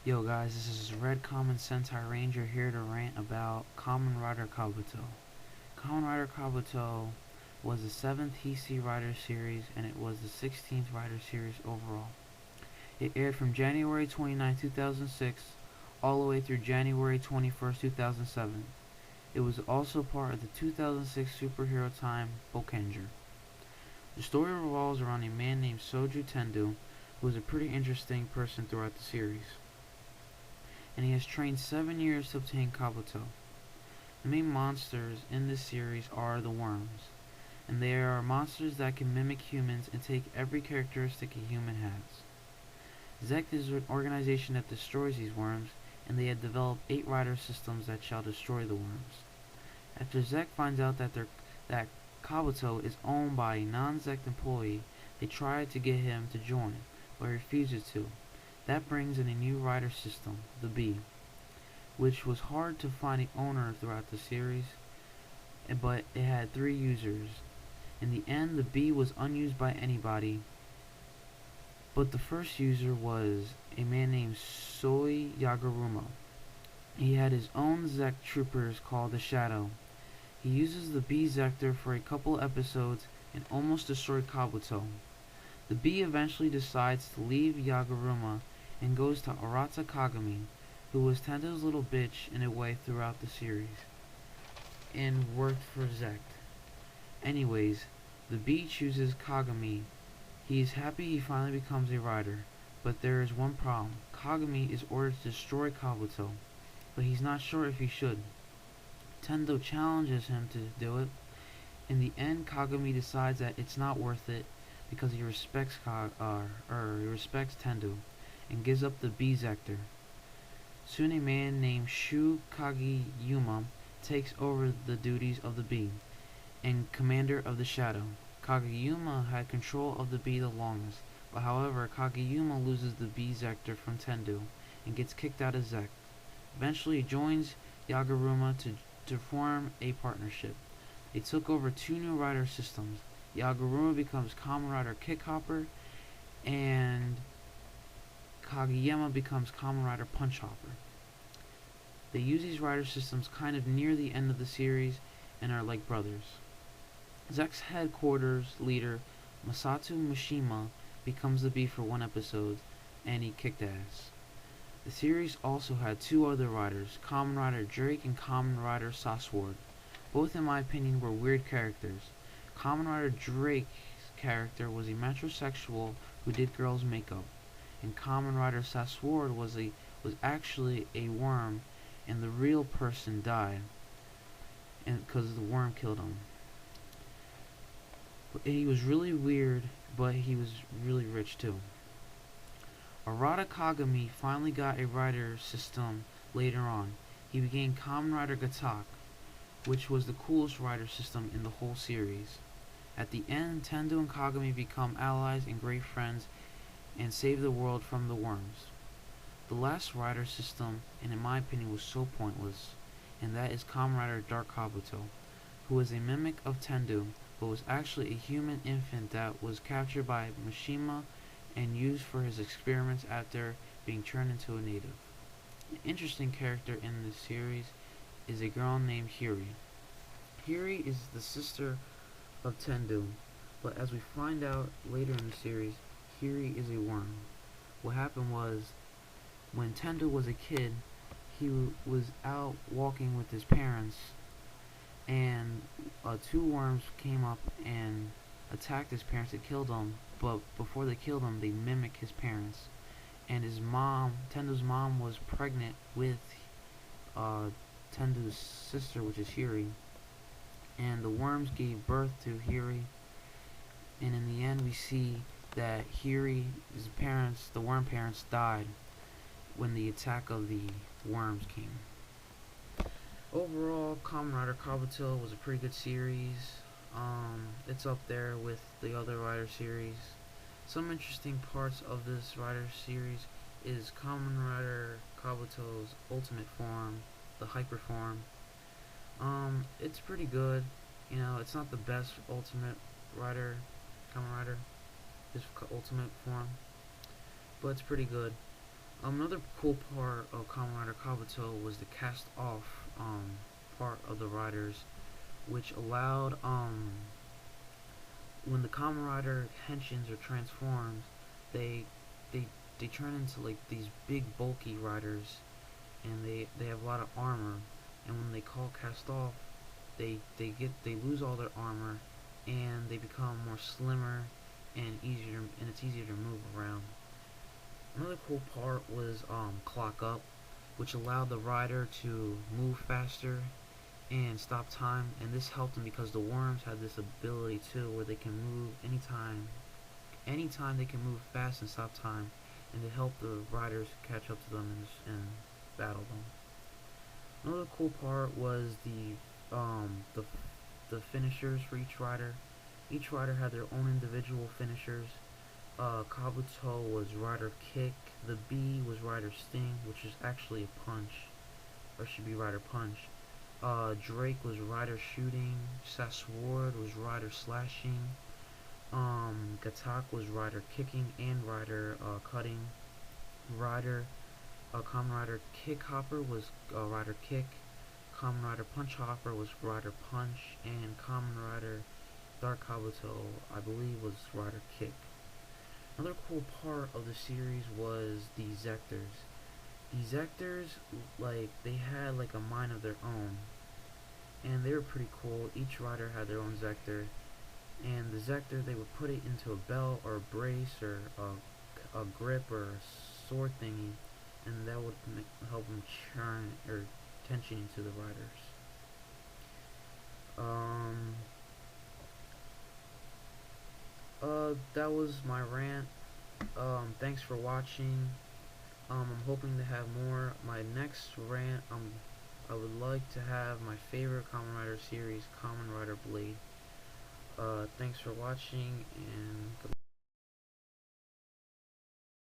Yo guys, this is Red Common Sentai Ranger here to rant about Kamen Rider Kabuto. Kamen Rider Kabuto was the 7th Heisei Rider series and it was the 16th Rider series overall. It aired from January 29, 2006 all the way through January 21st, 2007. It was also part of the 2006 superhero time Bokenger. The story revolves around a man named Soju Tendu, who is a pretty interesting person throughout the series, and he has trained 7 years to obtain Kabuto. The main monsters in this series are the worms, and they are monsters that can mimic humans and take every characteristic a human has. Zect is an organization that destroys these worms, and they have developed 8 rider systems that shall destroy the worms. After Zect finds out that Kabuto is owned by a non-Zect employee, they try to get him to join, but he refuses to. That brings in a new rider system, the Bee, which was hard to find an owner throughout the series, but it had 3 users. In the end, the Bee was unused by anybody, but the first user was a man named Soi Yaguruma. He had his own Zect troopers called the Shadow. He uses the Bee Zector for a couple episodes and almost destroyed Kabuto. The Bee eventually decides to leave Yaguruma and goes to Arata Kagami, who was Tendo's little bitch in a way throughout the series, and worked for Zect. Anyways, the Bee chooses Kagami. He is happy he finally becomes a rider, but there is one problem. Kagami is ordered to destroy Kabuto, but he's not sure if he should. Tendo challenges him to do it. In the end, Kagami decides that it's not worth it because he respects Tendo and gives up the Bee Zector. Soon a man named Shu Kageyama takes over the duties of the Bee and commander of the Shadow. Kageyama had control of the Bee the longest, but however, Kageyama loses the Bee Zector from Tendo and gets kicked out of Zect. Eventually he joins Yaguruma to form a partnership. They took over 2 new rider systems. Yaguruma becomes Kamen Rider Kickhopper, and Kageyama becomes Kamen Rider Punchhopper. They use these rider systems kind of near the end of the series and are like brothers. Zect's headquarters leader, Masato Mishima, becomes the Bee for 1 episode, and he kicked ass. The series also had 2 other riders, Kamen Rider Drake and Kamen Rider Sasword. Both, in my opinion, were weird characters. Kamen Rider Drake's character was a metrosexual who did girls' makeup, and Kamen Rider Sasword was actually a worm, and the real person died, and because the worm killed him. He was really weird, but he was really rich too. Arata Kagami finally got a rider system later on. He became Kamen Rider Gatak, which was the coolest rider system in the whole series. At the end, Tendo and Kagami become allies and great friends and save the world from the worms. The last rider system, and in my opinion, was so pointless, and that is Kamen Rider Dark Kabuto, who was a mimic of Tendo, but was actually a human infant that was captured by Mishima and used for his experiments after being turned into a native. An interesting character in this series is a girl named Hiri. Hiri is the sister of Tendo, but as we find out later in the series, Hiri is a worm. What happened was, when Tendo was a kid, he was out walking with his parents, and 2 worms came up and attacked his parents and killed them, but before they killed him, they mimicked his parents. And his mom, Tendo's mom, was pregnant with Tendo's sister, which is Hiri, and the worms gave birth to Hiri, and in the end we see that Hiri's parents, the worm parents, died when the attack of the worms came. Overall, Kamen Rider Kabuto was a pretty good series. It's up there with the other Rider series. Some interesting parts of this Rider series is Kamen Rider Kabuto's ultimate form, the hyper form. It's pretty good. You know, it's not the best ultimate Rider, Kamen Rider, his ultimate form, but it's pretty good. Another cool part of Kamen Rider Kabuto was the cast off part of the riders, which allowed when the Kamen Rider henshins are transformed, they they they turn into like these big bulky riders, and they have a lot of armor. And when they call cast off, they lose all their armor, and they become more slimmer and easier, and it's easier to move around. Another cool part was clock up, which allowed the rider to move faster and stop time, and this helped them because the worms had this ability too, where they can move anytime they can move fast and stop time, and it helped the riders catch up to them and battle them. Another cool part was the finishers for each rider. Each rider had their own individual finishers. Kabuto was rider kick. The B was rider sting, which is actually a punch, or should be rider punch. Drake was rider shooting. Sasword was rider slashing. Gatak was rider kicking and rider cutting. Rider Kamen Rider Kick Hopper was rider kick. Kamen Rider Punch Hopper was rider punch, and Kamen Rider Dark Kabuto, I believe, was rider kick. Another cool part of the series was the Zectors. The Zectors, like, they had like a mind of their own, and they were pretty cool. Each rider had their own Zector, and the Zector, they would put it into a belt or a brace or a grip or a sword thingy, and that would help them churn or tension into the riders. That was my rant. Thanks for watching. I'm hoping to have more. My next rant, I would like to have my favorite Kamen Rider series, Kamen Rider Blade. Thanks for watching, and goodbye.